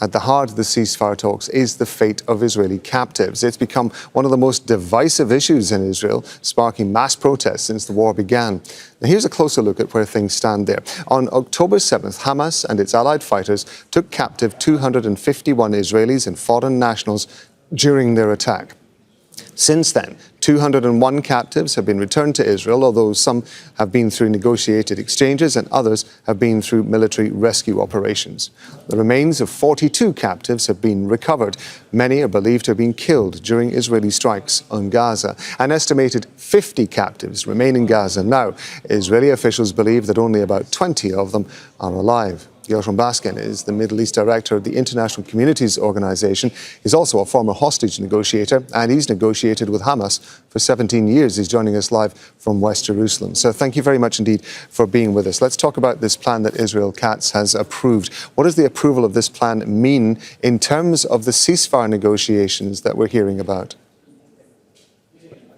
At the heart of the ceasefire talks is the fate of Israeli captives. It's become one of the most divisive issues in Israel, sparking mass protests since the war began. Now, here's a closer look at where things stand there. On October 7th, Hamas and its allied fighters took captive 251 Israelis and foreign nationals during their attack. Since then, 201 captives have been returned to Israel, although some have been through negotiated exchanges and others have been through military rescue operations. The remains of 42 captives have been recovered. Many are believed to have been killed during Israeli strikes on Gaza. An estimated 50 captives remain in Gaza now. Israeli officials believe that only about 20 of them are alive. Gershon Baskin is the Middle East director of the International Communities Organization. He's also a former hostage negotiator, and he's negotiated with Hamas for 17 years. He's joining us live from West Jerusalem. So thank you very much indeed for being with us. Let's talk about this plan that Israel Katz has approved. What does the approval of this plan mean in terms of the ceasefire negotiations that we're hearing about?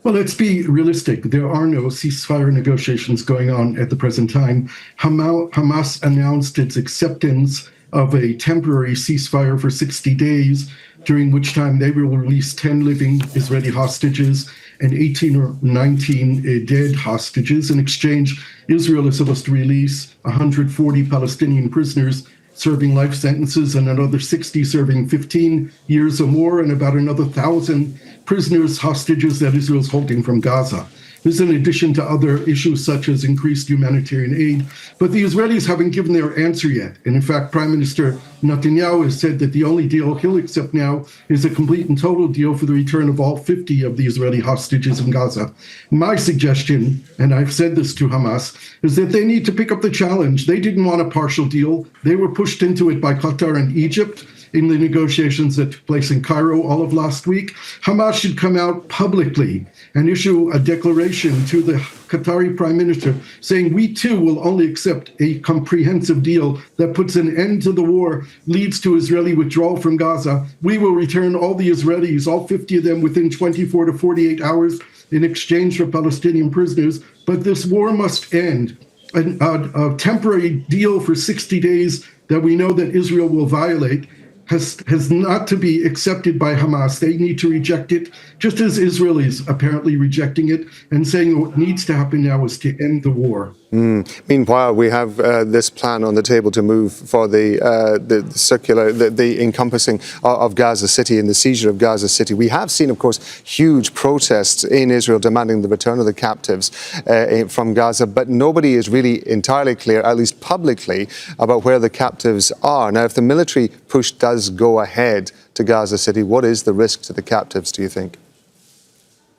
Well, let's be realistic. There are no ceasefire negotiations going on at the present time. Hamas announced its acceptance of a temporary ceasefire for 60 days, during which time they will release 10 living Israeli hostages and 18 or 19 dead hostages. In exchange, Israel is supposed to release 140 Palestinian prisoners serving life sentences and another 60 serving 15 years or more, and about another 1,000 prisoners, hostages that Israel is holding from Gaza. This is in addition to other issues such as increased humanitarian aid. But the Israelis haven't given their answer yet. And in fact, Prime Minister Netanyahu has said that the only deal he'll accept now is a complete and total deal for the return of all 50 of the Israeli hostages in Gaza. My suggestion, and I've said this to Hamas, is that they need to pick up the challenge. They didn't want a partial deal. They were pushed into it by Qatar and Egypt in the negotiations that took place in Cairo all of last week. Hamas should come out publicly and issue a declaration to the Qatari Prime Minister saying, we too will only accept a comprehensive deal that puts an end to the war, leads to Israeli withdrawal from Gaza. We will return all the Israelis, all 50 of them, within 24 to 48 hours in exchange for Palestinian prisoners. But this war must end. A temporary deal for 60 days that we know that Israel will violate has not to be accepted by Hamas. They need to reject it, just as Israel is apparently rejecting it and saying what needs to happen now is to end the war. Meanwhile, we have this plan on the table to move for the encompassing of Gaza City and the seizure of Gaza City. We have seen, of course, huge protests in Israel demanding the return of the captives from Gaza, but nobody is really entirely clear, at least publicly, about where the captives are. Now, if the military push does go ahead to Gaza City, what is the risk to the captives, do you think?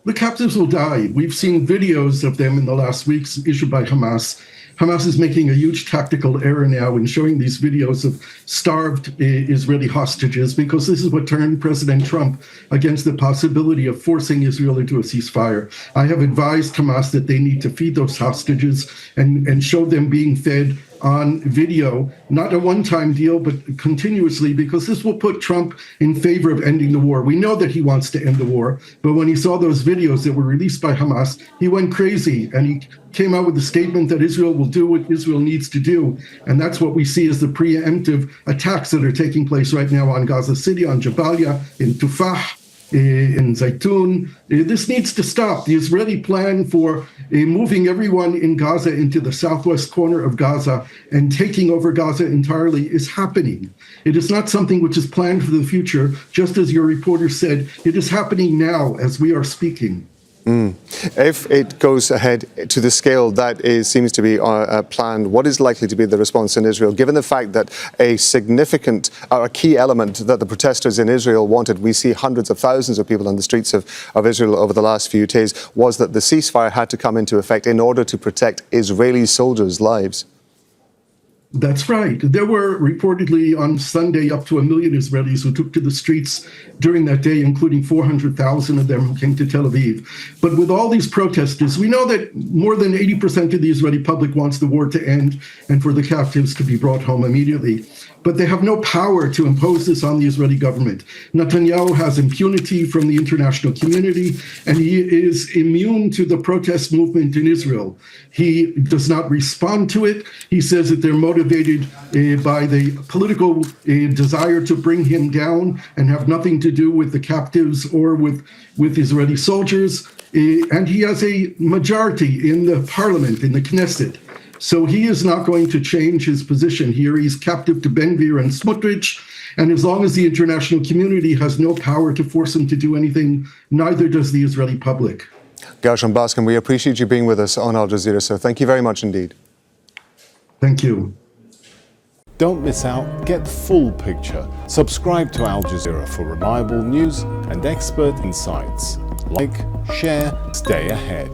The captives will die. We've seen videos of them in the last weeks issued by Hamas. Hamas is making a huge tactical error now in showing these videos of starved Israeli hostages, because this is what turned President Trump against the possibility of forcing Israel into a ceasefire. I have advised Hamas that they need to feed those hostages and show them being fed on video, not a one-time deal, but continuously, because this will put Trump in favor of ending the war. We know that he wants to end the war, but when he saw those videos that were released by Hamas, he went crazy and he came out with a statement that Israel will do what Israel needs to do. And that's what we see as the preemptive attacks that are taking place right now on Gaza City, on Jabalia, in Tufah, in Zaytun. This needs to stop. The Israeli plan for moving everyone in Gaza into the southwest corner of Gaza and taking over Gaza entirely is happening. It is not something which is planned for the future. Just as your reporter said, it is happening now as we are speaking. If it goes ahead to the scale that seems to be planned, what is likely to be the response in Israel, given the fact that a significant, a key element that the protesters in Israel wanted, we see hundreds of thousands of people on the streets of Israel over the last few days, was that the ceasefire had to come into effect in order to protect Israeli soldiers' lives? That's right. There were reportedly on Sunday up to 1 million Israelis who took to the streets during that day, including 400,000 of them who came to Tel Aviv. But with all these protesters, we know that more than 80% of the Israeli public wants the war to end and for the captives to be brought home immediately. But they have no power to impose this on the Israeli government. Netanyahu has impunity from the international community, and he is immune to the protest movement in Israel. He does not respond to it. He says that their motive motivated by the political desire to bring him down and have nothing to do with the captives or with Israeli soldiers. And he has a majority in the parliament, in the Knesset. So he is not going to change his position here. He's captive to Ben Gvir and Smotrich. And as long as the international community has no power to force him to do anything, neither does the Israeli public. Gershon Baskin, we appreciate you being with us on Al Jazeera, sir. Thank you very much indeed. Thank you. Don't miss out. Get the full picture. Subscribe to Al Jazeera for reliable news and expert insights. Like, share, stay ahead.